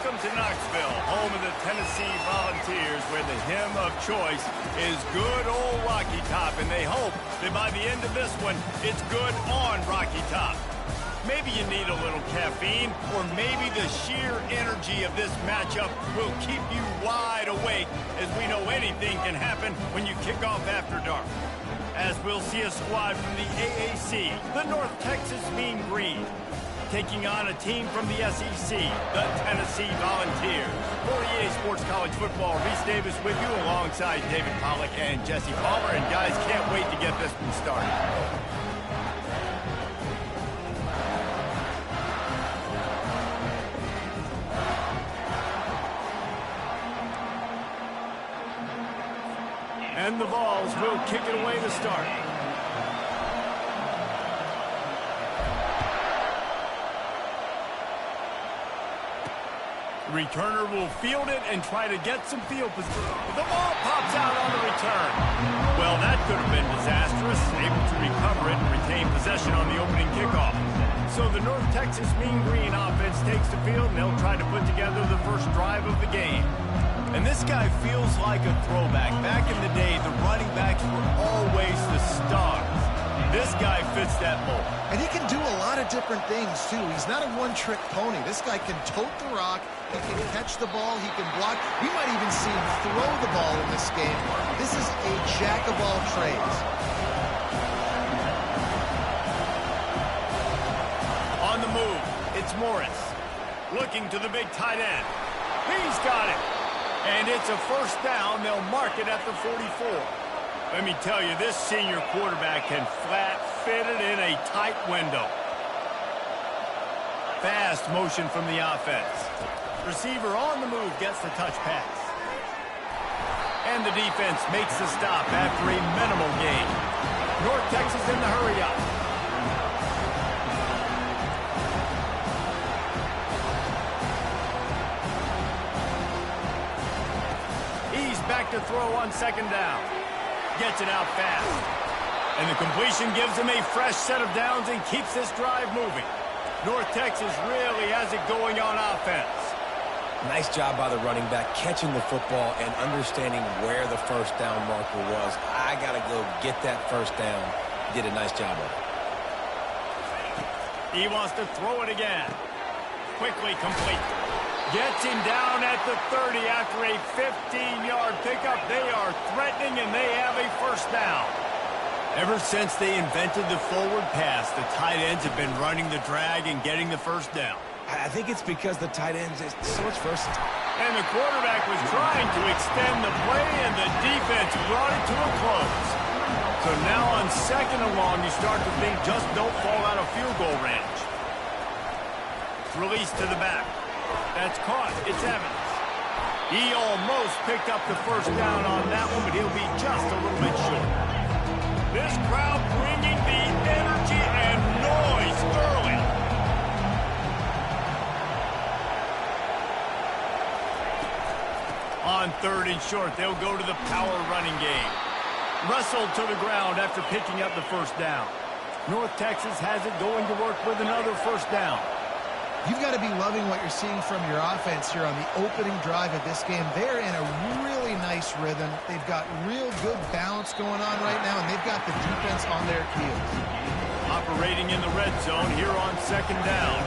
Welcome to Knoxville, home of the Tennessee Volunteers, where the hymn of choice is good old Rocky Top, and they hope that by the end of this one, it's good on Rocky Top. Maybe you need a little caffeine, or maybe the sheer energy of this matchup will keep you wide awake, as we know anything can happen when you kick off after dark. As we'll see a squad from the AAC, the North Texas Mean Green, taking on a team from the SEC, the Tennessee Volunteers. For EA Sports College Football, Reese Davis with you alongside David Pollack and Jesse Palmer. And guys, can't wait to get this one started. And the Vols will kick it away to start. Returner will field it and try to get some field position. The ball pops out on the return. Well, that could have been disastrous. Able to recover it and retain possession on the opening kickoff. So the North Texas Mean Green offense takes the field, and they'll try to put together the first drive of the game. And this guy feels like a throwback. Back in the day, the running backs were always the stars. This guy fits that mold. And he can do a lot of different things, too. He's not a one-trick pony. This guy can tote the rock. He can catch the ball. He can block. We might even see him throw the ball in this game. This is a jack of all trades. On the move, it's Morris. Looking to the big tight end. He's got it. And it's a first down. They'll mark it at the 44. Let me tell you, this senior quarterback can flat fit it in a tight window. Fast motion from the offense. Receiver on the move gets the touch pass. And the defense makes the stop after a minimal gain. North Texas in the hurry up. He's back to throw on second down. Gets it out fast. And the completion gives him a fresh set of downs and keeps this drive moving. North Texas really has it going on offense. Nice job by the running back, catching the football and understanding where the first down marker was. I got to go get that first down. He did a nice job of it. He wants to throw it again. Quickly complete. Gets him down at the 30 after a 15-yard pickup. They are threatening, and they have a first down. Ever since they invented the forward pass, the tight ends have been running the drag and getting the first down. I think it's because the tight ends is so much versatile. And the quarterback was trying to extend the play, and the defense brought it to a close. So now on second and long, you start to think just don't fall out of field goal range. Release to the back. That's caught. It's Evans. He almost picked up the first down on that one, but he'll be just a little bit short. This crowd bringing the energy and noise early. On third and short, they'll go to the power running game. Wrestled to the ground after picking up the first down. North Texas has it going to work with another first down. You've got to be loving what you're seeing from your offense here on the opening drive of this game. They're in a really nice rhythm. They've got real good balance going on right now, and they've got the defense on their heels. Operating in the red zone here on second down.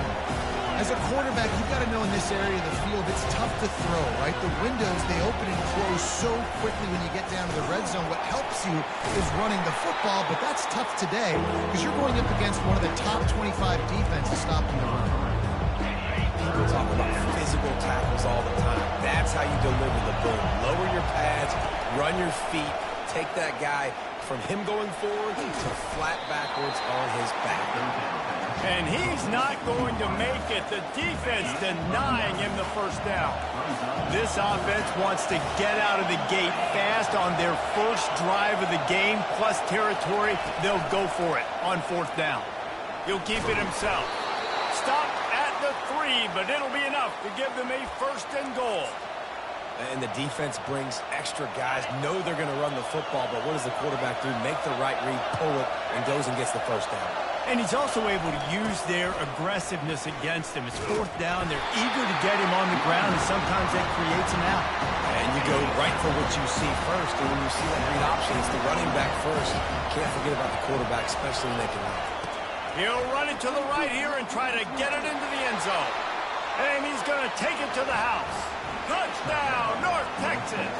As a quarterback, you've got to know in this area of the field, it's tough to throw, right? The windows, they open and close so quickly when you get down to the red zone. What helps you is running the football, but that's tough today because you're going up against one of the top 25 defenses stopping the run. People talk about physical tackles all the time. That's how you deliver the boom. Lower your pads, run your feet, take that guy from him going forward to flat backwards on his back. And he's not going to make it. The defense denying him the first down. This offense wants to get out of the gate fast on their first drive of the game, plus territory. They'll go for it on fourth down. He'll keep it himself. Stop at the 3, but it'll be enough to give them a first and goal. And the defense brings extra guys, know they're going to run the football, but what does the quarterback do? Make the right read, pull it, and goes and gets the first down. And he's also able to use their aggressiveness against him. It's fourth down. They're eager to get him on the ground, and sometimes that creates an out. And you go right for what you see first. And when you see that read option, it's the running back first. Can't forget about the quarterback, especially when they can run. He'll run it to the right here and try to get it into the end zone. And he's going to take it to the house. Touchdown, North Texas.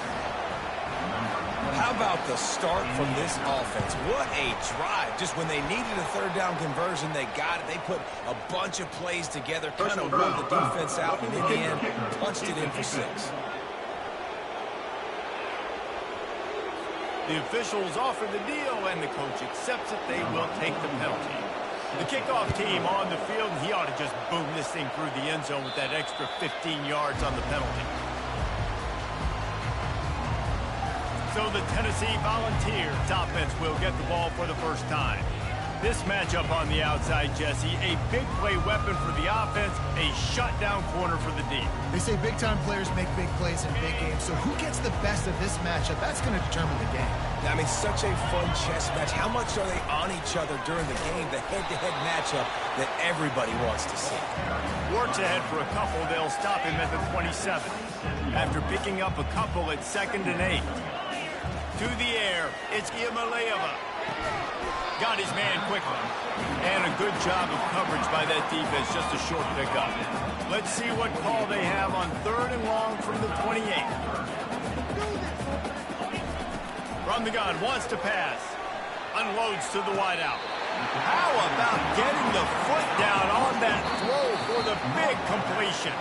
How about the start from this offense? What a drive. Just when they needed a third down conversion, they got it. They put a bunch of plays together, kind of wore the defense out, and in the end, punched it in for 6. The officials offer the deal, and the coach accepts it. They will take the penalty. The kickoff team on the field, and he ought to just boom this thing through the end zone with that extra 15 yards on the penalty. So the Tennessee Volunteers offense will get the ball for the first time. This matchup on the outside, Jesse, a big play weapon for the offense, a shutdown corner for the D. They say big-time players make big plays in big games, so who gets the best of this matchup? That's going to determine the game. I mean, such a fun chess match. How much are they on each other during the game, the head-to-head matchup that everybody wants to see? Works ahead for a couple. They'll stop him at the 27. After picking up a couple at 2nd and 8. To the air, it's Iamaleava. Got his man quickly. And a good job of coverage by that defense, just a short pickup. Let's see what call they have on 3rd and long from the 28. From the gun, wants to pass. Unloads to the wideout. How about getting the foot down on that throw for the big completion?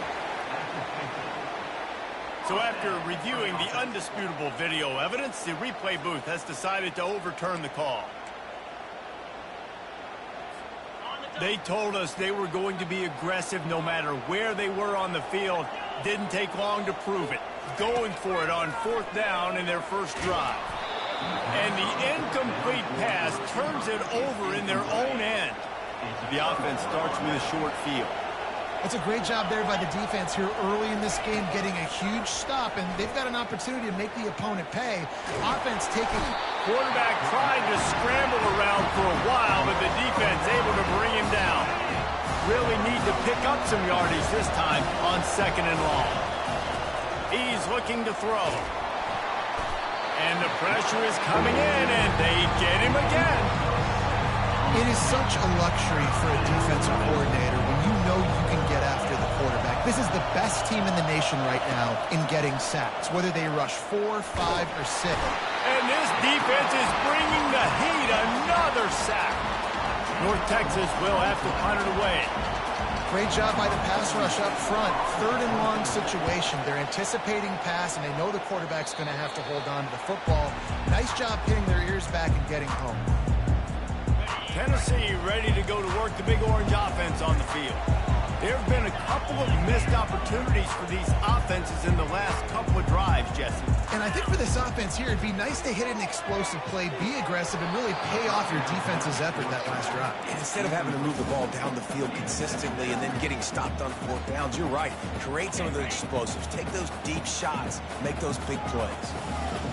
So after reviewing the undisputable video evidence, the replay booth has decided to overturn the call. They told us they were going to be aggressive no matter where they were on the field. Didn't take long to prove it. Going for it on 4th down in their first drive. And the incomplete pass turns it over in their own end. The offense starts with a short field. It's a great job there by the defense here early in this game, getting a huge stop, and they've got an opportunity to make the opponent pay. Offense taking... Quarterback tried to scramble around for a while, but the defense able to bring him down. Really need to pick up some yardage this time on 2nd and long. He's looking to throw. And the pressure is coming in, and they get him again. It is such a luxury for a defensive coordinator when you know you can get after the quarterback. This is the best team in the nation right now in getting sacks, whether they rush 4, 5, or 6. And this defense is bringing the heat. Another sack. North Texas will have to punt it away. Great job by the pass rush up front. 3rd and long situation. They're anticipating pass, and they know the quarterback's going to have to hold on to the football. Nice job pinning their ears back and getting home. Tennessee ready to go to work the Big Orange offense on the field. There have been a couple of missed opportunities for these offenses in the last couple of drives, Jesse. And I think for this offense here, it'd be nice to hit an explosive play, be aggressive, and really pay off your defense's effort that last drive. And instead of having to move the ball down the field consistently and then getting stopped on 4th downs, you're right. Create some of the explosives. Take those deep shots. Make those big plays.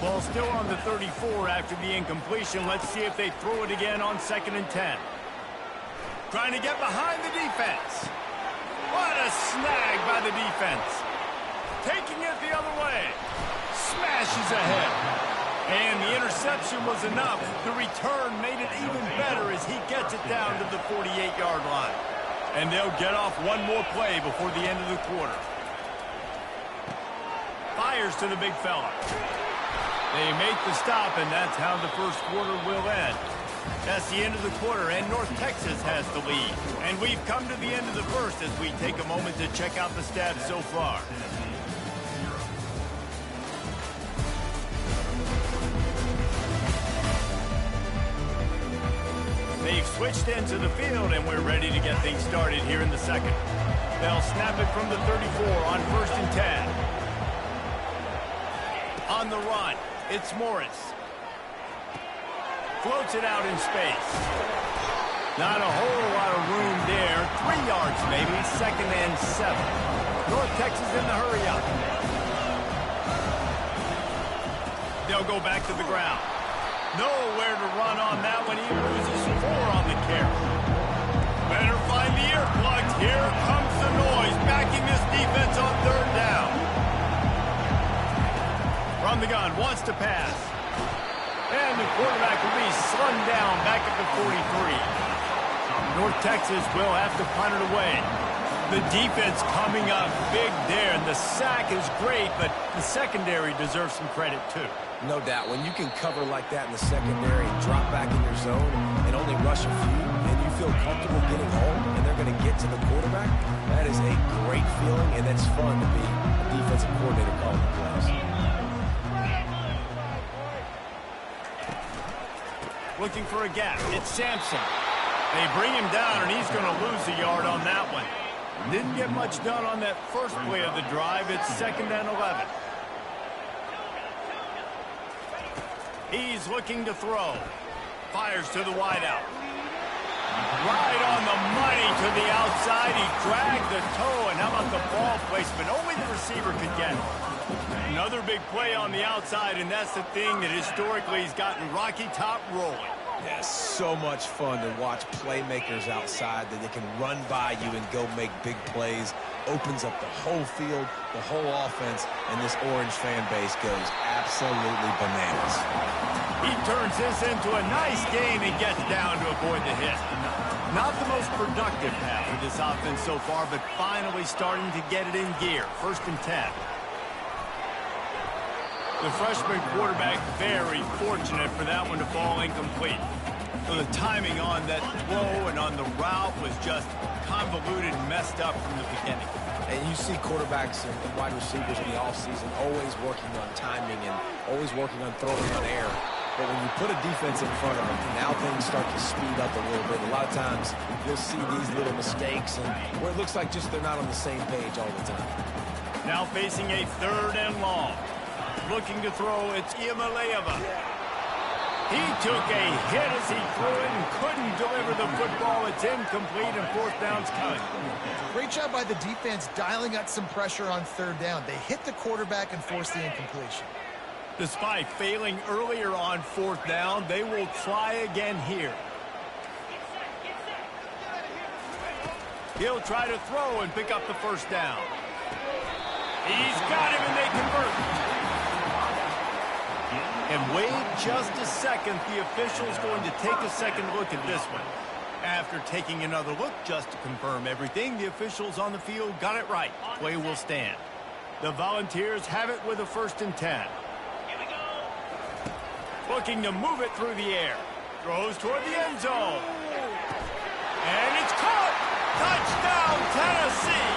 Ball still on the 34 after the incompletion. Let's see if they throw it again on 2nd and 10. Trying to get behind the defense. What a snag by the defense. Taking it the other way. Smashes ahead. And the interception was enough. The return made it even better as he gets it down to the 48-yard line. And they'll get off one more play before the end of the quarter. Fires to the big fella. They make the stop, and that's how the first quarter will end. That's the end of the quarter, and North Texas has the lead. And we've come to the end of the first as we take a moment to check out the stats so far. They've switched into the field, and we're ready to get things started here in the second. They'll snap it from the 34 on 1st and 10. On the run, it's Morris. Floats it out in space. Not a whole lot of room there. 3 yards maybe, 2nd and 7. North Texas in the hurry up. They'll go back to the ground. Nowhere to run on that one. He loses 4 on the carry. Better find the earplugs. Here comes the noise, backing this defense on third down. From the gun, wants to pass. And the quarterback will be slung down back at the 43. North Texas will have to punt it away. The defense coming up big there, and the sack is great, but the secondary deserves some credit too. No doubt. When you can cover like that in the secondary and drop back in your zone and only rush a few, and you feel comfortable getting home, and they're going to get to the quarterback, that is a great feeling, and it's fun to be a defensive coordinator calling the plays. Looking for a gap. It's Sampson. They bring him down, and he's going to lose a yard on that one. Didn't get much done on that first play of the drive. It's 2nd and 11. He's looking to throw. Fires to the wideout. Right on the money to the outside. He dragged the toe, and how about the ball placement? Only the receiver could get it. Another big play on the outside, and that's the thing that historically has gotten Rocky Top rolling. Yeah, so much fun to watch playmakers outside that they can run by you and go make big plays. Opens up the whole field, the whole offense, and this Orange fan base goes absolutely bananas. He turns this into a nice gain and gets down to avoid the hit. Not the most productive half of this offense so far, but finally starting to get it in gear. 1st and 10. The freshman quarterback very fortunate for that one to fall incomplete. So the timing on that throw and on the route was just convoluted and messed up from the beginning. And you see quarterbacks and wide receivers in the offseason always working on timing and always working on throwing on air. But when you put a defense in front of them, now things start to speed up a little bit. A lot of times you'll see these little mistakes and where it looks like just they're not on the same page all the time. Now facing a 3rd and long. Looking to throw, it's Iamaleava. He took a hit as he threw it and couldn't deliver the football. It's incomplete and 4th down's coming. Great job by the defense dialing up some pressure on 3rd down. They hit the quarterback and forced the incompletion. Despite failing earlier on 4th down, they will try again here. He'll try to throw and pick up the 1st down. He's got him and they convert. And wait just a second, the official's going to take a second look at this one. After taking another look just to confirm everything, the officials on the field got it right. Play will stand. The Volunteers have it with a 1st and 10. Looking to move it through the air. Throws toward the end zone. And it's caught! Touchdown, Tennessee!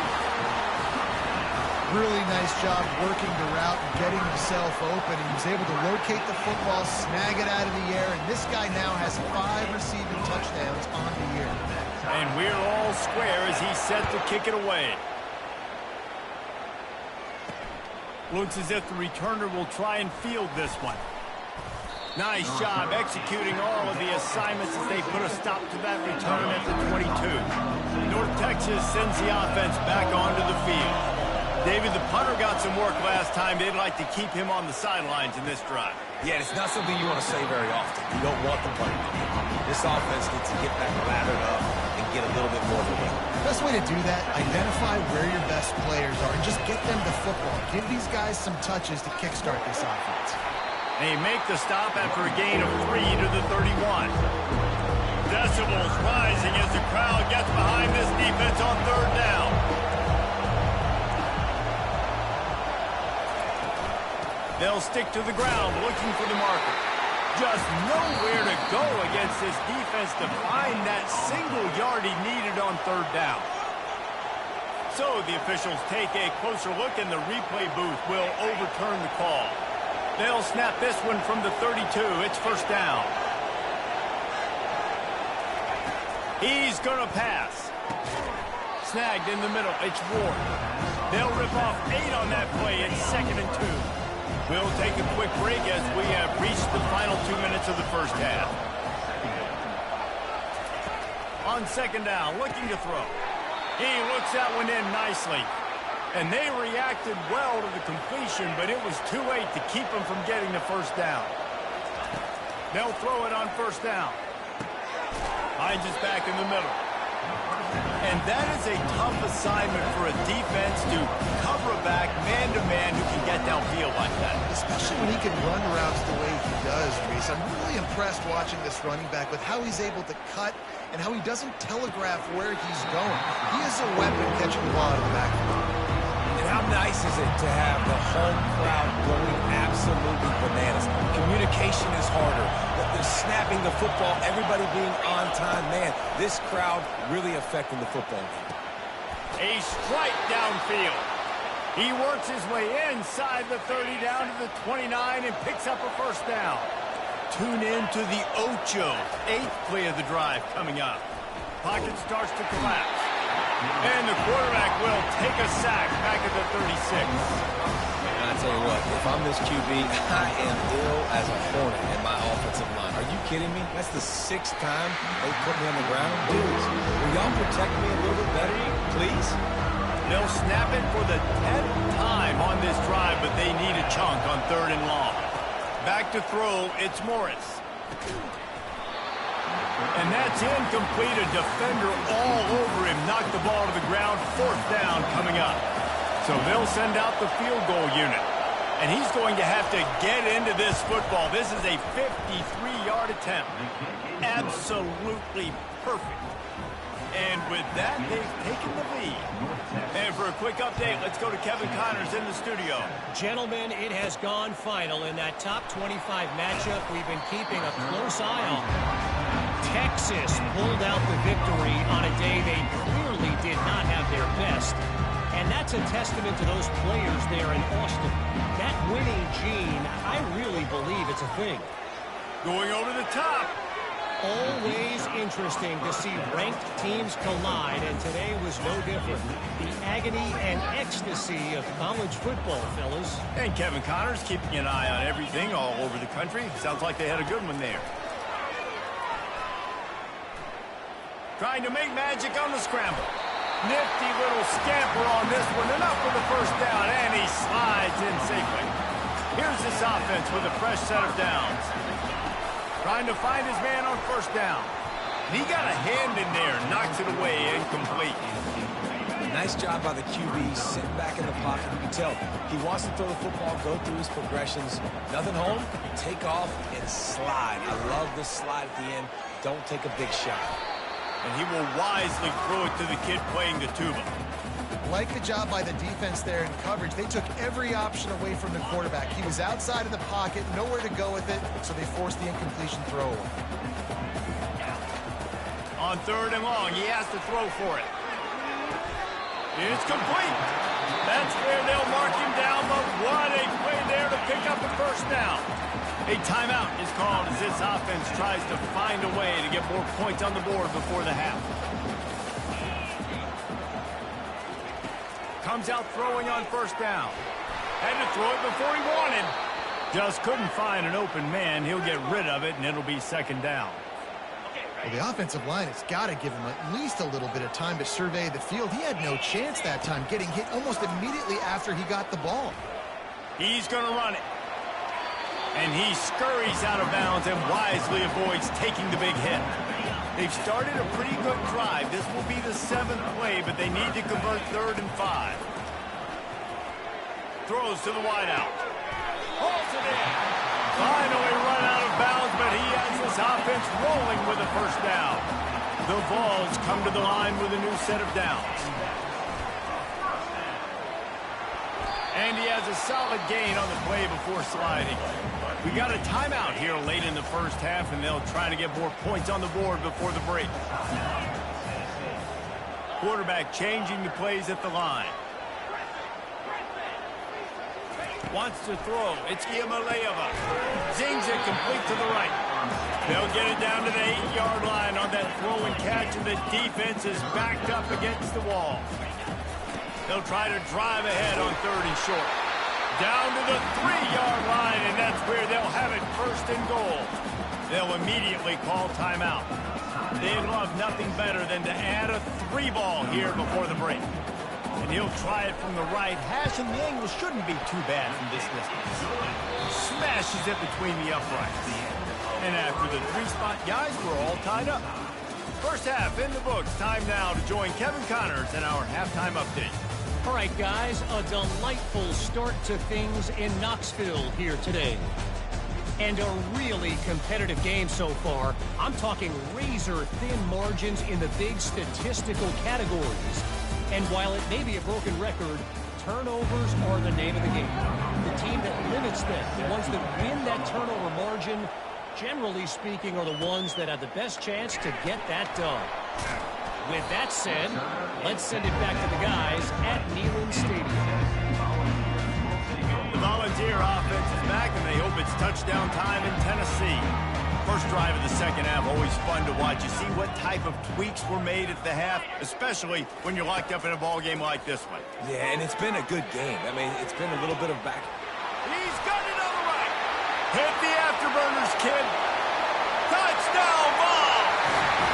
Really nice job working the route and getting himself open. He was able to locate the football, snag it out of the air, and this guy now has 5 receiving touchdowns on the year. And we're all square as he's set to kick it away. Looks as if the returner will try and field this one. Nice job executing all of the assignments as they put a stop to that return at the 22. North Texas sends the offense back onto the field. David, the punter got some work last time. They'd like to keep him on the sidelines in this drive. Yeah, it's not something you want to say very often. You don't want the punter. This offense needs to get back lathered up and get a little bit more of a win. Best way to do that, identify where your best players are and just get them the football. Give these guys some touches to kickstart this offense. They make the stop after a gain of 3 to the 31. Decibels rising as the crowd gets behind this defense on 3rd down. They'll stick to the ground looking for the marker. Just nowhere to go against this defense to find that single yard he needed on 3rd down. So the officials take a closer look and the replay booth will overturn the call. They'll snap this one from the 32. It's 1st down. He's going to pass. Snagged in the middle. It's Ward. They'll rip off 8 on that play. It's 2nd and 2. We'll take a quick break as we have reached the final 2 minutes of the 1st half. On 2nd down, looking to throw. He looks that one in nicely. And they reacted well to the completion, but it was too late to keep them from getting the 1st down. They'll throw it on 1st down. Hines is back in the middle. And that is a tough assignment for a defense to cover a back man-to-man who can get downfield like that. Especially when he can run routes the way he does, Reese. I'm really impressed watching this running back with how he's able to cut and how he doesn't telegraph where he's going. He is a weapon catching the ball out of the backfield. And how nice is it to have the home crowd going absolutely bananas? Communication is harder. The snapping the football, everybody being on time. Man, this crowd really affecting the football game. A strike downfield. He works his way inside the 30 down to the 29 and picks up a first down. Tune in to the Ocho. 8th play of the drive coming up. Pocket starts to collapse. And the quarterback will take a sack back at the 36. I tell you what, if I'm this QB, I am ill as a hornet in my offensive line. Are you kidding me? That's the 6th time they put me on the ground. Dudes, will y'all protect me a little bit better, please? They'll snap it for the 10th time on this drive, but they need a chunk on 3rd and long. Back to throw, it's Morris. And that's incomplete. A defender all over him. Knocked the ball to the ground. 4th down coming up. So they'll send out the field goal unit. And he's going to have to get into this football. This is a 53-yard attempt. Absolutely perfect. And with that, they've taken the lead. And for a quick update, let's go to Kevin Connors in the studio. Gentlemen, it has gone final in that top 25 matchup we've been keeping a close eye on. Texas pulled out the victory on a day they clearly did not have their best. And that's a testament to those players there in Austin. That winning gene, I really believe it's a thing. Going over the top. Always interesting to see ranked teams collide, and today was no different. The agony and ecstasy of college football, fellas. And Kevin Connors keeping an eye on everything all over the country. Sounds like they had a good one there. Trying to make magic on the scramble. Nifty little scamper on this one. Enough for the first down, and he slides in safely. Here's this offense with a fresh set of downs. Trying to find his man on first down. He got a hand in there, knocks it away, incomplete. Nice job by the QB, sitting back in the pocket. You can tell he wants to throw the football, go through his progressions. Nothing home, take off and slide. I love this slide at the end. Don't take a big shot. And he will wisely throw it to the kid playing the tuba. Like the job by the defense there in coverage. They took every option away from the quarterback. He was outside of the pocket, nowhere to go with it, so they forced the incompletion throw away. On 3rd and long, he has to throw for it. It's complete. That's where they'll mark him down, but what a play there to pick up the first down. A timeout is called as this offense tries to find a way to get more points on the board before the half. Comes out throwing on first down. Had to throw it before he wanted. Just couldn't find an open man. He'll get rid of it, and it'll be 2nd down. Well, the offensive line has got to give him at least a little bit of time to survey the field. He had no chance that time, getting hit almost immediately after he got the ball. He's going to run it. And he scurries out of bounds and wisely avoids taking the big hit. They've started a pretty good drive. This will be the 7th play, but they need to convert 3rd and 5. Throws to the wideout. Hauls it in. Finally run out of bounds, but he has this offense rolling with a first down. The Vols come to the line with a new set of downs. And he has a solid gain on the play before sliding. We got a timeout here late in the first half, and they'll try to get more points on the board before the break. Quarterback changing the plays at the line. Wants to throw. It's Iamaleava. Zings it complete to the right. They'll get it down to the 8-yard line on that throw and catch, and the defense is backed up against the wall. They'll try to drive ahead on 3rd and short. Down to the 3-yard line, and that's where they'll have it 1st and goal. They'll immediately call timeout. They'd love nothing better than to add a 3-ball here before the break. And he'll try it from the right hash, and the angle shouldn't be too bad from this distance. Smashes it between the uprights. And after the 3-spot guys, we're all tied up. First half in the books. Time now to join Kevin Connors in our halftime update. All right, guys, a delightful start to things in Knoxville here today. And a really competitive game so far. I'm talking razor-thin margins in the big statistical categories. And while it may be a broken record, turnovers are the name of the game. The team that limits them, the ones that win that turnover margin, generally speaking, are the ones that have the best chance to get that done. With that said, let's send it back to the guys at Neyland Stadium. The Volunteer offense is back, and they hope it's touchdown time in Tennessee. First drive of the second half, always fun to watch. You see what type of tweaks were made at the half, especially when you're locked up in a ball game like this one. Yeah, and it's been a good game. I mean, it's been a little bit of back. He's got it on the right. Hit the afterburners, kid. Touchdown ball.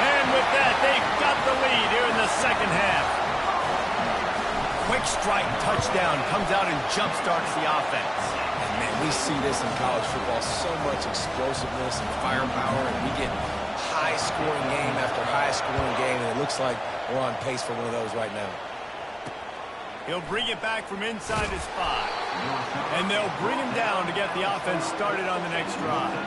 And with that, they've got the lead here in the second half. Quick strike touchdown comes out and jump-starts the offense. And man, we see this in college football, so much explosiveness and firepower, and we get high-scoring game after high-scoring game, and it looks like we're on pace for one of those right now. He'll bring it back from inside his 5. And they'll bring him down to get the offense started on the next drive.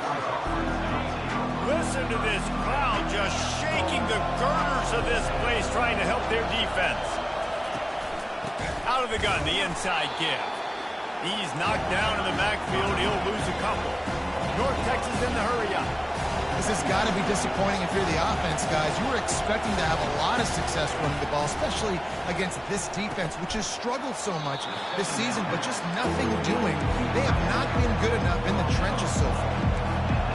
Listen to this crowd just shaking the girders of this place, trying to help their defense. Out of the gun, the inside give. He's knocked down in the backfield. He'll lose a couple. North Texas in the hurry-up. This has got to be disappointing if you're the offense, guys. You were expecting to have a lot of success running the ball, especially against this defense, which has struggled so much this season, but just nothing doing. They have not been good enough in the trenches so far.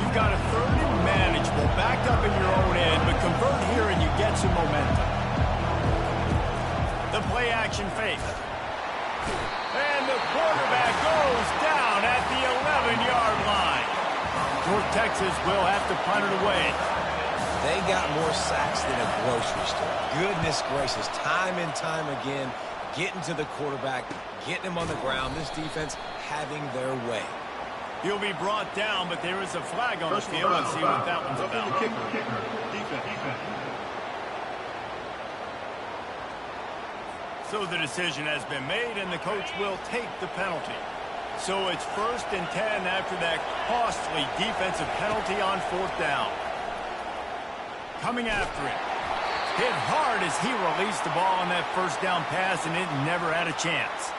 You've got a third and manageable, backed up in your own end, but convert here and you get some momentum. The play-action fake. And the quarterback goes down at the 11-yard line. North Texas will have to punt it away. They got more sacks than a grocery store. Goodness gracious, time and time again, getting to the quarterback, getting him on the ground. This defense having their way. He'll be brought down, but there is a flag on the field. Let's see what that one's about. So the decision has been made, and the coach will take the penalty. So it's 1st and 10 after that costly defensive penalty on 4th down. Coming after it. Hit hard as he released the ball on that 1st down pass, and it never had a chance.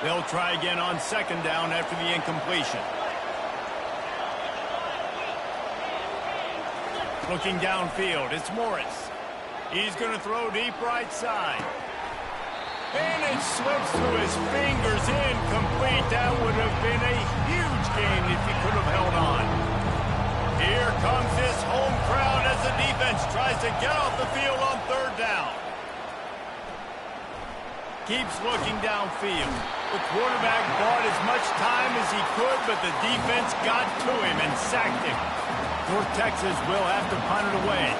They'll try again on 2nd down after the incompletion. Looking downfield, it's Morris. He's going to throw deep right side. And it slips through his fingers, incomplete. That would have been a huge gain if he could have held on. Here comes this home crowd as the defense tries to get off the field on 3rd down. Keeps looking downfield. The quarterback bought as much time as he could, but the defense got to him and sacked him. North Texas will have to punt it away.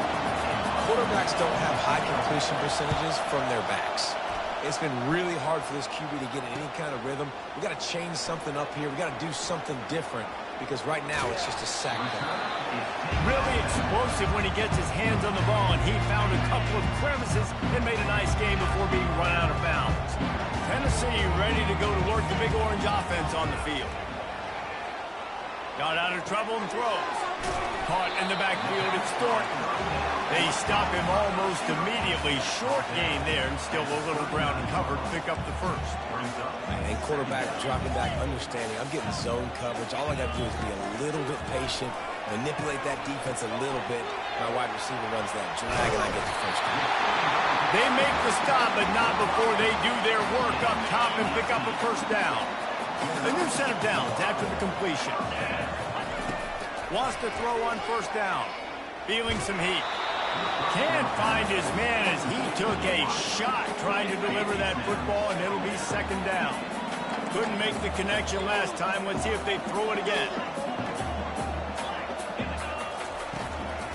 Quarterbacks don't have high completion percentages from their backs. It's been really hard for this QB to get in any kind of rhythm. We got to change something up here. We got to do something different because right now it's just a sack. Really explosive when he gets his hands on the ball, and he found a couple of crevices and made a nice game before being run out of bounds. Tennessee ready to go to work the Big Orange offense on the field. Got out of trouble and throws. Caught in the backfield, it's Thornton. They stop him almost immediately. Short gain there, and still a little ground to cover to pick up the 1st. And quarterback dropping back, understanding. I'm getting zone coverage. All I got to do is be a little bit patient, manipulate that defense a little bit. My wide receiver runs that drag, and I get the 1st down. They make the stop, but not before they do their work up top and pick up a 1st down. A new set of downs after the completion. Wants to throw on 1st down. Feeling some heat. Can't find his man as he took a shot trying to deliver that football, and it'll be 2nd down. Couldn't make the connection last time. Let's see if they throw it again.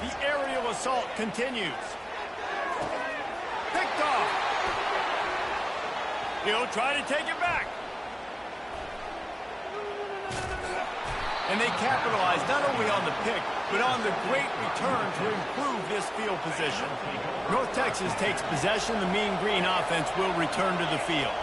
The aerial assault continues. Picked off. He'll try to take it back. And they capitalized not only on the pick, but on the great return to improve this field position. North Texas takes possession. The Mean Green offense will return to the field.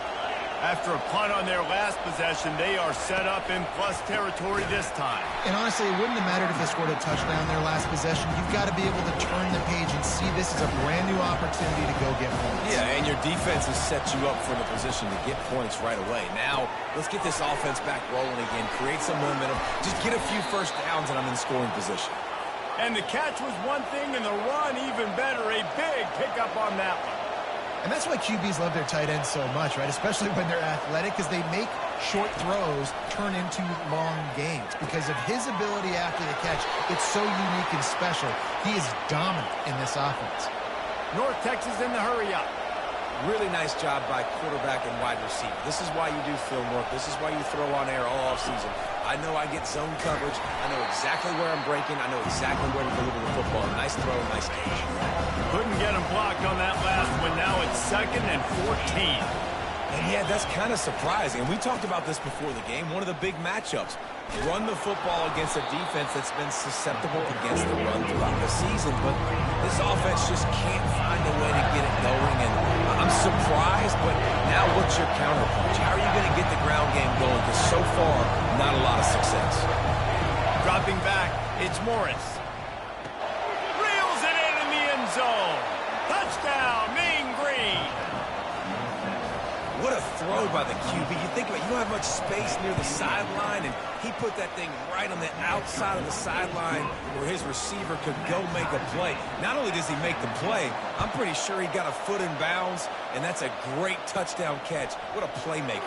After a punt on their last possession, they are set up in plus territory this time. And honestly, it wouldn't have mattered if they scored a touchdown their last possession. You've got to be able to turn the page and see this as a brand new opportunity to go get points. Yeah, and your defense has set you up for the position to get points right away. Now, let's get this offense back rolling again, create some momentum, just get a few first downs, and I'm in scoring position. And the catch was one thing, and the run even better. A big pickup on that one. And that's why QBs love their tight ends so much, right? Especially when they're athletic, because they make short throws turn into long gains. Because of his ability after the catch, it's so unique and special. He is dominant in this offense. North Texas in the hurry up. Really nice job by quarterback and wide receiver. This is why you do film work. This is why you throw on air all offseason. I know I get zone coverage. I know exactly where I'm breaking. I know exactly where to deliver the football. Nice throw, nice catch. Couldn't get him blocked on that last one. Now it's 2nd and 14. And yeah, that's kind of surprising. And we talked about this before the game. One of the big matchups. Run the football against a defense that's been susceptible against the run throughout the season. But this offense just can't find a way to get it going. And I'm surprised, but now what's your counterpunch? How are you going to get the ground game going? Because so far, not a lot of success. Dropping back, it's Morris. Reels it in the end zone. Touchdown, Mean Green. What a throw by the QB. You think about it, you don't have much space near the sideline, and he put that thing right on the outside of the sideline where his receiver could go make a play. Not only does he make the play, I'm pretty sure he got a foot in bounds, and that's a great touchdown catch. What a playmaker.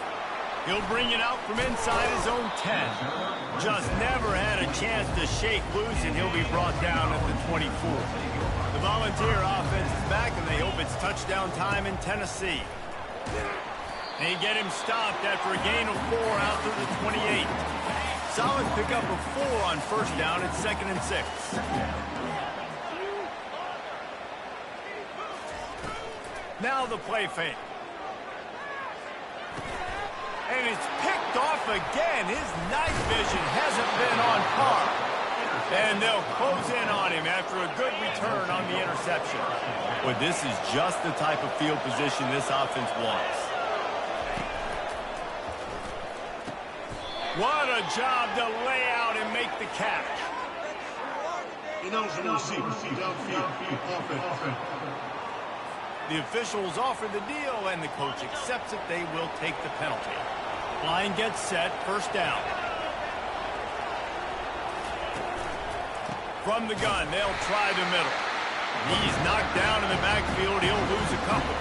He'll bring it out from inside his own 10. Just never had a chance to shake loose, and he'll be brought down at the 24. The Volunteer offense is back, and they hope it's touchdown time in Tennessee. They get him stopped after a gain of 4 out to the 28. Solid pickup of 4 on first down. It's 2nd and 6. Now the play fake. And it's picked off again. His night vision hasn't been on par. And they'll close in on him after a good return on the interception. But this is just the type of field position this offense wants. What a job to lay out and make the catch. Ineligible receiver, downfield, offense. The officials offer the deal, and the coach accepts it. They will take the penalty. Line gets set, first down. From the gun, they'll try the middle. He's knocked down in the backfield. He'll lose a couple.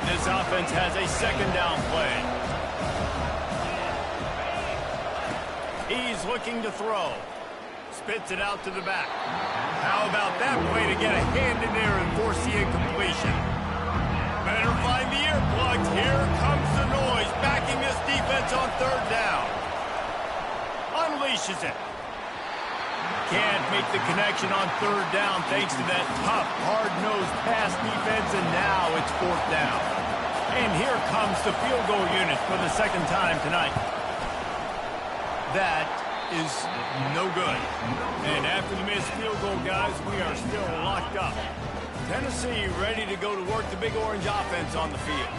This offense has a second down play. He's looking to throw. Spits it out to the back. How about that play to get a hand in there and force the incompletion? Better find the earplugs. Here comes the noise, backing this defense on third down. Unleashes it. Can't make the connection on third down thanks to that tough, hard-nosed pass defense, and now it's fourth down. And here comes the field goal unit for the second time tonight. That is no good. And after the missed field goal, guys, we are still locked up. Tennessee ready to go to work the Big Orange offense on the field.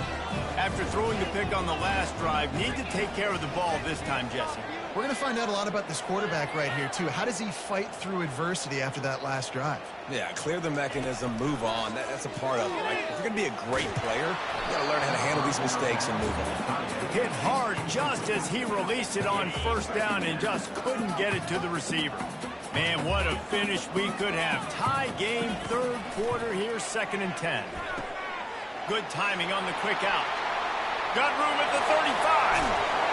After throwing the pick on the last drive, need to take care of the ball this time, Jesse. We're going to find out a lot about this quarterback right here, too. How does he fight through adversity after that last drive? Yeah, clear the mechanism, move on. That's a part of it, right? If you're going to be a great player, you got to learn how to handle these mistakes and move on. Hit hard just as he released it on first down and just couldn't get it to the receiver. Man, what a finish we could have. Tie game, third quarter here, 2nd and 10. Good timing on the quick out. Got room at the 35.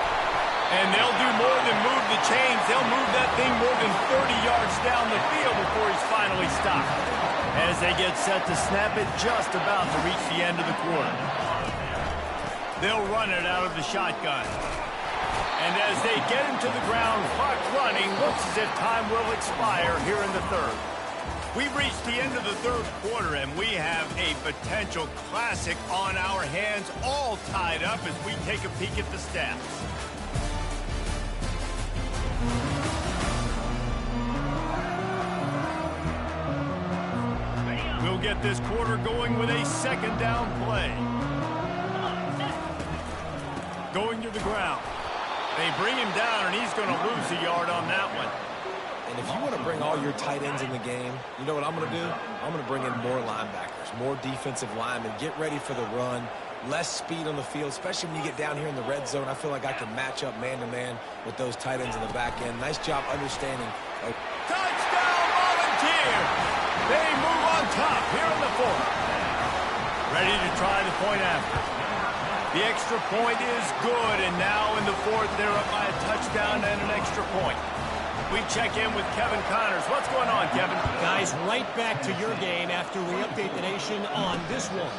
And they'll do more than move the chains. They'll move that thing more than 30 yards down the field before he's finally stopped. As they get set to snap it, just about to reach the end of the quarter. They'll run it out of the shotgun. And as they get him to the ground, clock running, looks as if time will expire here in the third. We've reached the end of the third quarter, and we have a potential classic on our hands, all tied up as we take a peek at the stats. get this quarter going with a second down play. Going to the ground. They bring him down, and he's going to lose a yard on that one. And if you want to bring all your tight ends in the game, you know what I'm going to do? I'm going to bring in more linebackers, more defensive linemen, get ready for the run, less speed on the field, especially when you get down here in the red zone. I feel like I can match up man-to-man with those tight ends in the back end. Nice job understanding. Touchdown, Volunteers! They move on top here in the fourth. Ready to try the point after. The extra point is good, and now in the fourth, they're up by a touchdown and an extra point. We check in with Kevin Connors. What's going on, Kevin? Guys, right back to your game after we update the nation on this one.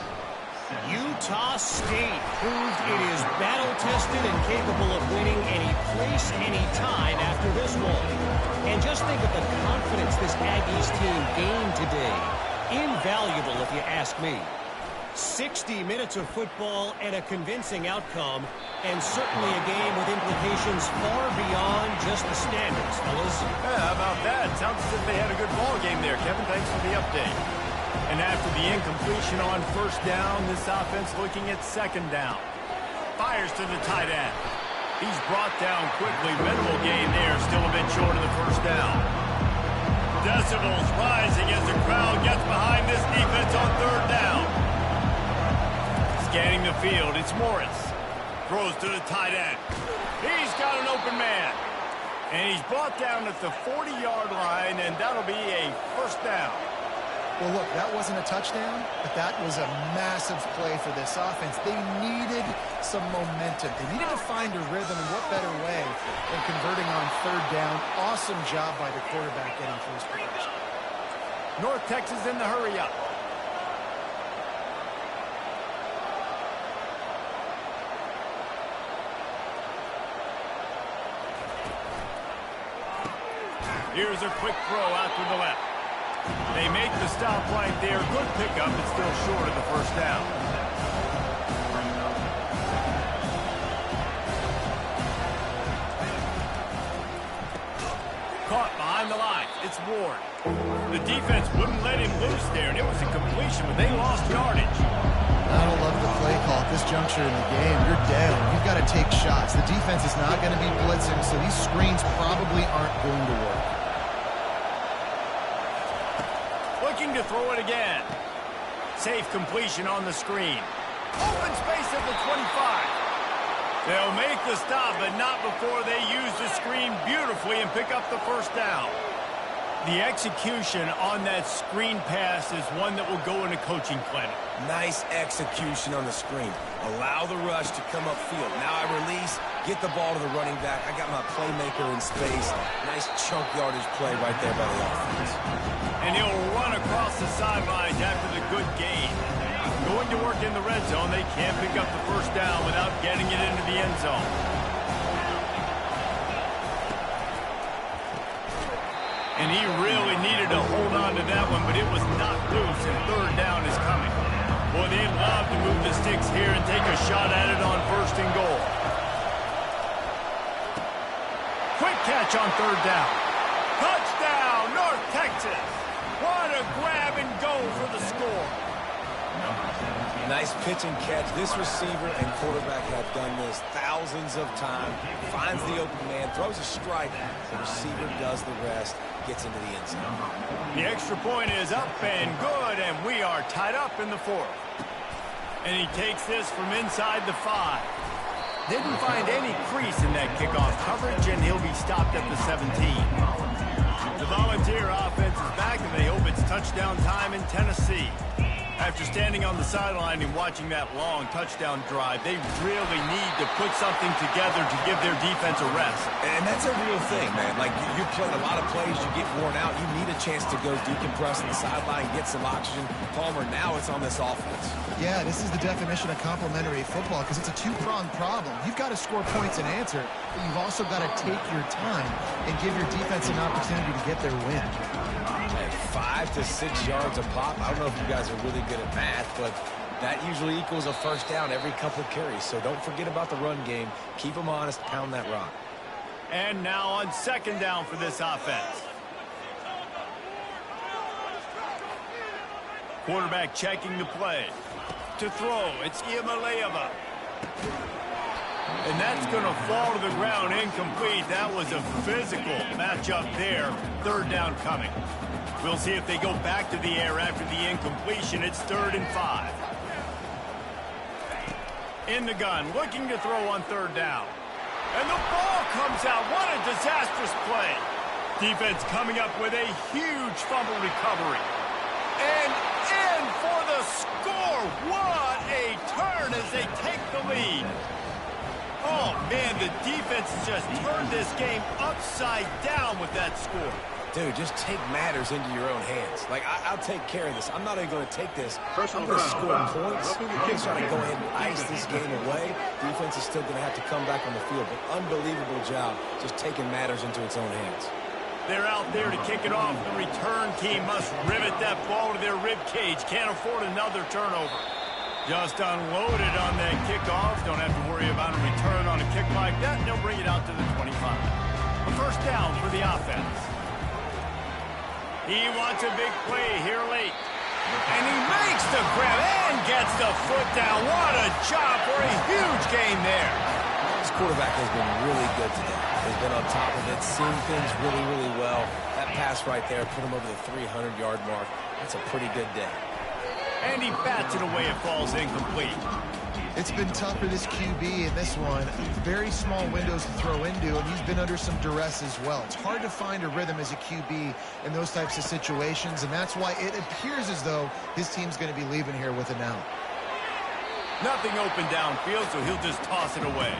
Utah State proved it is battle-tested and capable of winning any place, any time after this one. And just think of the confidence this Aggies team gained today. Invaluable, if you ask me. 60 minutes of football and a convincing outcome, and certainly a game with implications far beyond just the standards, fellas. Yeah, how about that? Sounds as if they had a good ball game there, Kevin. Thanks for the update. And after the incompletion on first down, this offense looking at second down. Fires to the tight end. He's brought down quickly. Minimal gain there, still a bit short of the first down. Decibels rising as the crowd gets behind this defense on third down. Scanning the field, it's Morris. Throws to the tight end. He's got an open man. And he's brought down at the 40-yard line, and that'll be a first down. Well, look, that wasn't a touchdown, but that was a massive play for this offense. They needed some momentum. They needed to find a rhythm, and what better way than converting on third down. Awesome job by the quarterback getting through his progression. North Texas in the hurry-up. Here's a quick throw out to the left. They make the stop right there. Good pickup, but still short of the first down. Caught behind the line. It's Ward. The defense wouldn't let him loose there, and it was a completion, but they lost yardage. I don't love the play call at this juncture in the game. You're down. You've got to take shots. The defense is not going to be blitzing, so these screens probably aren't going to work. Looking to throw it again. Safe completion on the screen. Open space at the 25. They'll make the stop, but not before they use the screen beautifully and pick up the first down. The execution on that screen pass is one that will go in a coaching clinic. Nice execution on the screen. Allow the rush to come upfield. Now I release, get the ball to the running back. I got my playmaker in space. Nice chunk yardage play right there by the offense. And he'll run across the sidelines after the good gain. Going to work in the red zone, they can't pick up the first down without getting it into the end zone. And he really needed to hold on to that one, but it was not loose, and third down is coming. Boy, they'd love to move the sticks here and take a shot at it on first and goal. Quick catch on third down. Touchdown, North Texas. What a grab and go for the score. Nice pitch and catch. This receiver and quarterback have done this thousands of times. Finds the open man, throws a strike. The receiver does the rest, gets into the end zone. The extra point is up and good, and we are tied up in the fourth. And he takes this from inside the 5. Didn't find any crease in that kickoff coverage, and he'll be stopped at the 17. The Volunteer offense is back, and they hope it's touchdown time in Tennessee. After standing on the sideline and watching that long touchdown drive, they really need to put something together to give their defense a rest. And that's a real thing, man. Like, you play a lot of plays, you get worn out, you need a chance to go decompress on the sideline, get some oxygen. Palmer, now it's on this offense. Yeah, this is the definition of complementary football because it's a two-pronged problem. You've got to score points and answer, but you've also got to take your time and give your defense an opportunity to get their win. 5 to 6 yards a pop. I don't know if you guys are really good at math, but that usually equals a first down every couple carries. So don't forget about the run game. Keep them honest, pound that rock. And now on second down for this offense. Quarterback checking the play. To throw, it's Iamaleava. And that's going to fall to the ground incomplete. That was a physical matchup there. Third down coming. We'll see if they go back to the air after the incompletion. It's 3rd and 5. In the gun, looking to throw on 3rd down. And the ball comes out. What a disastrous play. Defense coming up with a huge fumble recovery. And in for the score. What a turn as they take the lead. Oh, man, the defense has just turned this game upside down with that score. Dude, just take matters into your own hands. Like, I'll take care of this. I'm not even going to take this. Personal I'm going to score foul. points. I'm going to try to go ahead and ice this game away. Defense is still going to have to come back on the field. But unbelievable job just taking matters into its own hands. They're out there to kick it off. The return team must rivet that ball to their rib cage. Can't afford another turnover. Just unloaded on that kickoff. Don't have to worry about a return on a kick like that. They'll bring it out to the 25. A first down for the offense. He wants a big play here late. And he makes the grab and gets the foot down. What a job for a huge gain there. This quarterback has been really good today. He's been on top of it, seen things really, really well. That pass right there put him over the 300-yard mark. That's a pretty good day. And he bats it away. It falls incomplete. It's been tough for this QB in this one. Very small windows to throw into, and he's been under some duress as well. It's hard to find a rhythm as a QB in those types of situations, and that's why it appears as though his team's going to be leaving here with an out. Nothing open downfield, so he'll just toss it away.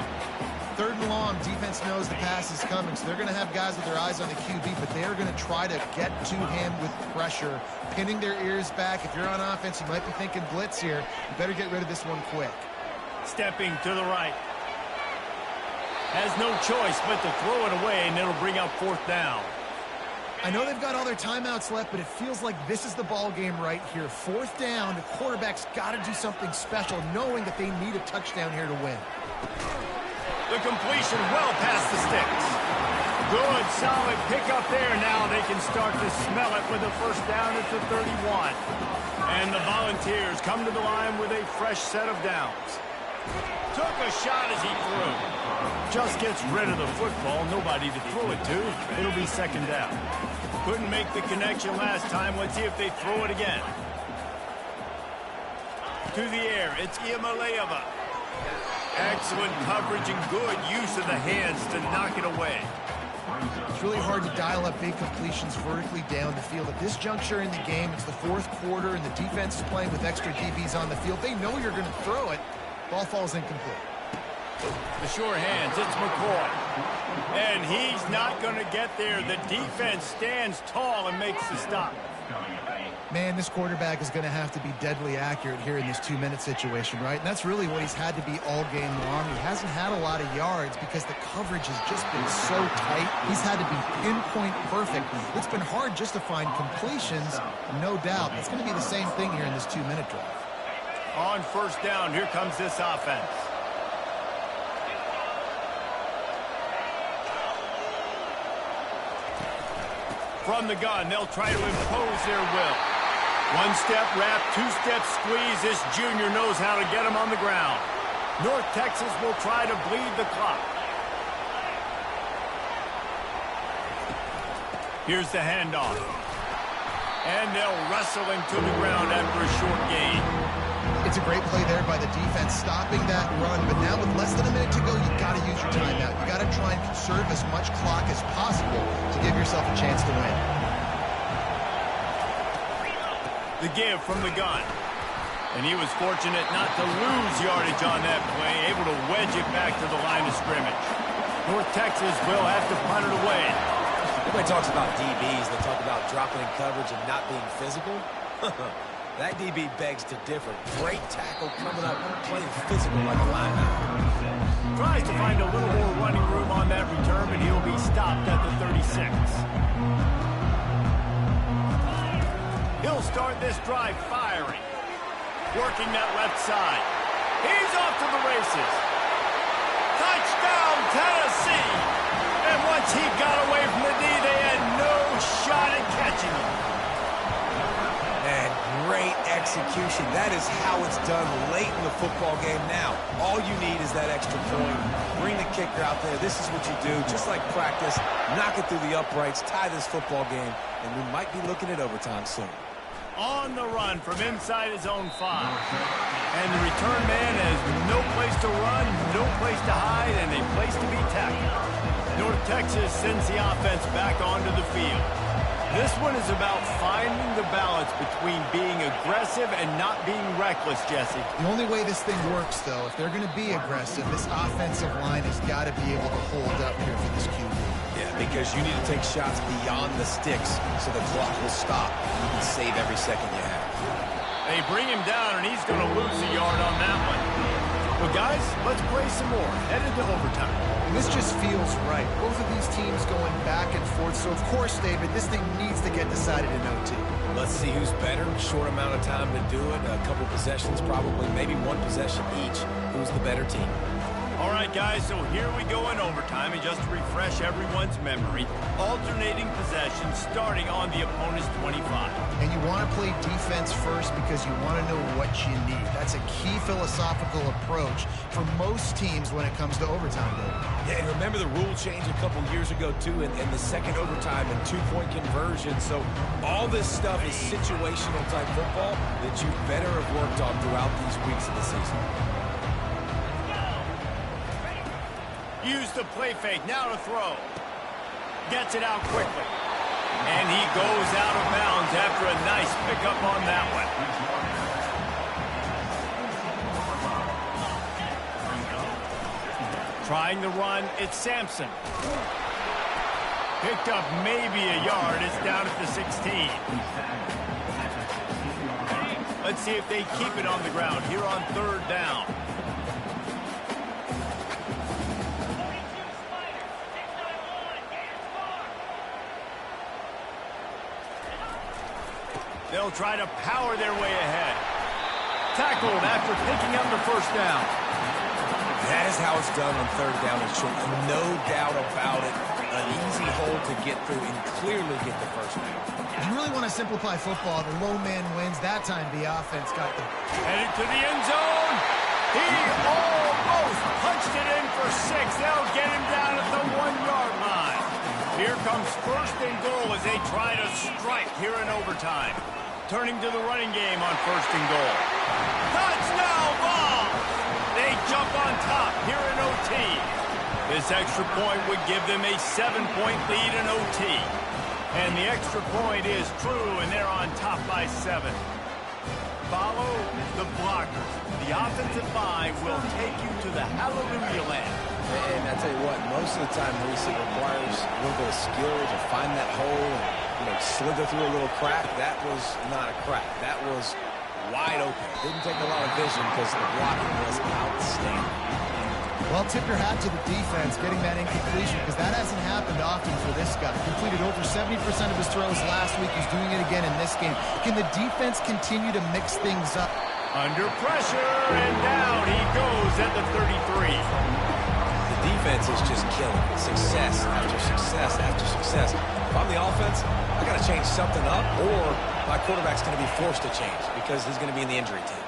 3rd and long, defense knows the pass is coming, so they're going to have guys with their eyes on the QB, but they're going to try to get to him with pressure, pinning their ears back. If you're on offense, you might be thinking blitz here. You better get rid of this one quick. Stepping to the right. Has no choice but to throw it away, and it'll bring up 4th down. I know they've got all their timeouts left, but it feels like this is the ball game right here. 4th down, the quarterback's got to do something special, knowing that they need a touchdown here to win. The completion well past the sticks. Good, solid pickup there. Now they can start to smell it with a first down at the 31. And the Volunteers come to the line with a fresh set of downs. Took a shot as he threw. Just gets rid of the football. Nobody to throw it to. It'll be 2nd down. Couldn't make the connection last time. Let's see if they throw it again. To the air, it's Iamaleava. Excellent coverage and good use of the hands to knock it away. It's really hard to dial up big completions vertically down the field. At this juncture in the game, it's the 4th quarter, and the defense is playing with extra DBs on the field. They know you're going to throw it. Ball falls incomplete. The sure hands, it's McCoy. And he's not going to get there. The defense stands tall and makes the stop. Man, this quarterback is going to have to be deadly accurate here in this 2-minute situation, right? And that's really what he's had to be all game long. He hasn't had a lot of yards because the coverage has just been so tight. He's had to be pinpoint perfect. It's been hard just to find completions, no doubt. It's going to be the same thing here in this 2-minute drive. On first down, here comes this offense. From the gun, they'll try to impose their will. 1-step wrap, 2-step squeeze. This junior knows how to get him on the ground. North Texas will try to bleed the clock. Here's the handoff. And they'll wrestle him to the ground after a short gain. It's a great play there by the defense, stopping that run. But now with less than a minute to go, you've got to use your timeout. You've got to try and conserve as much clock as possible to give yourself a chance to win. The give from the gun. And he was fortunate not to lose yardage on that play, able to wedge it back to the line of scrimmage. North Texas will have to punt it away. Everybody talks about DBs. They talk about dropping in coverage and not being physical. That DB begs to differ. Great tackle coming up, playing physical like a linebacker. Tries to find a little more running room on that return, but he'll be stopped at the 36. He'll start this drive firing. Working that left side. He's off to the races. Touchdown, Tennessee! And once he got away from the D, they had no shot at catching him. And great execution. That is how it's done late in the football game now. All you need is that extra point. Bring the kicker out there. This is what you do, just like practice. Knock it through the uprights, tie this football game, and we might be looking at overtime soon. On the run from inside his own 5. And the return man has no place to run, no place to hide, and a place to be tackled. North Texas sends the offense back onto the field. This one is about finding the balance between being aggressive and not being reckless, Jesse. The only way this thing works, though, if they're going to be aggressive, this offensive line has got to be able to hold up here for this QB. Yeah, because you need to take shots beyond the sticks so the clock will stop. You can save every second you have. They bring him down, and he's going to lose a yard on that one. Well, guys, let's play some more. Headed to overtime. This just feels right. Both of these teams going back and forth. So, of course, David, this thing needs to get decided in OT. Let's see who's better. Short amount of time to do it. A couple possessions probably. Maybe one possession each. Who's the better team? All right, guys, so here we go in overtime. And just to refresh everyone's memory, alternating possessions starting on the opponent's 25. And you want to play defense first because you want to know what you need. That's a key philosophical approach for most teams when it comes to overtime, David. Yeah, and remember the rule change a couple years ago, too, in the second overtime and two-point conversion. So all this stuff is situational type football that you better have worked on throughout these weeks of the season. Use the play fake, now to throw. Gets it out quickly. And he goes out of bounds after a nice pickup on that one. Trying the run, it's Sampson. Picked up maybe a yard, it's down at the 16. Let's see if they keep it on the ground here on 3rd down. They'll try to power their way ahead. Tackled after picking up the 1st down. That is how it's done on 3rd down and short. No doubt about it. An easy hole to get through and clearly get the 1st down. You really want to simplify football. The low man wins. That time the offense got the... Headed to the end zone. He almost punched it in for 6. They'll get him down at the 1-yard line. Here comes 1st and goal as they try to strike here in overtime. Turning to the running game on 1st and goal. Touchdown ball! They jump on top here in OT. This extra point would give them a 7-point lead in OT. And the extra point is true, and they're on top by 7. Follow the blockers. The offensive line will take you to the hallelujah land. And I tell you what, most of the time, Reese, it requires a little bit of skill to find that hole and, slither through a little crack. That was not a crack. That was wide open. Didn't take a lot of vision because the blocking was outstanding. Well, tip your hat to the defense getting that incompletion because that hasn't happened often for this guy. Completed over 70% of his throws last week. He's doing it again in this game. Can the defense continue to mix things up? Under pressure, and down he goes at the 33. The defense is just killing it. Success after success after success. If I'm the offense, I got to change something up, or my quarterback's going to be forced to change because he's going to be in the injury team.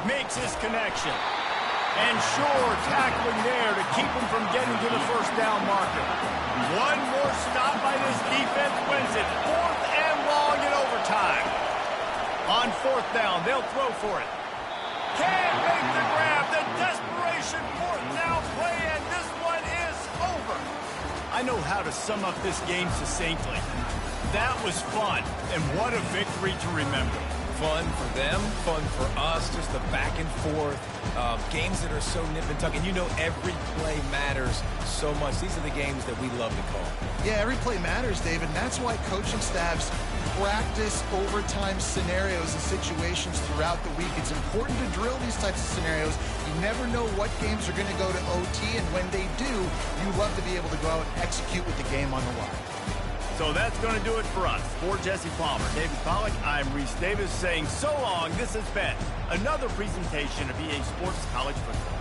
Makes his connection. And sure, tackling there to keep him from getting to the 1st down marker. One more stop by this defense wins it. 4th and long in overtime. On 4th down, they'll throw for it. Can't make the grab. The desperation 4th down play, and this one is over. I know how to sum up this game succinctly. That was fun, and what a victory to remember. Fun for them, fun for us, just the back and forth. Games that are so nip and tuck, and every play matters so much. These are the games that we love to call. Yeah, every play matters, David, and that's why coaching staffs practice overtime scenarios and situations throughout the week. It's important to drill these types of scenarios. You never know what games are going to go to OT, and when they do, you love to be able to go out and execute with the game on the line. So that's going to do it for us. For Jesse Palmer, David Pollack, I'm Reese Davis saying so long. This has been another presentation of EA Sports College Football.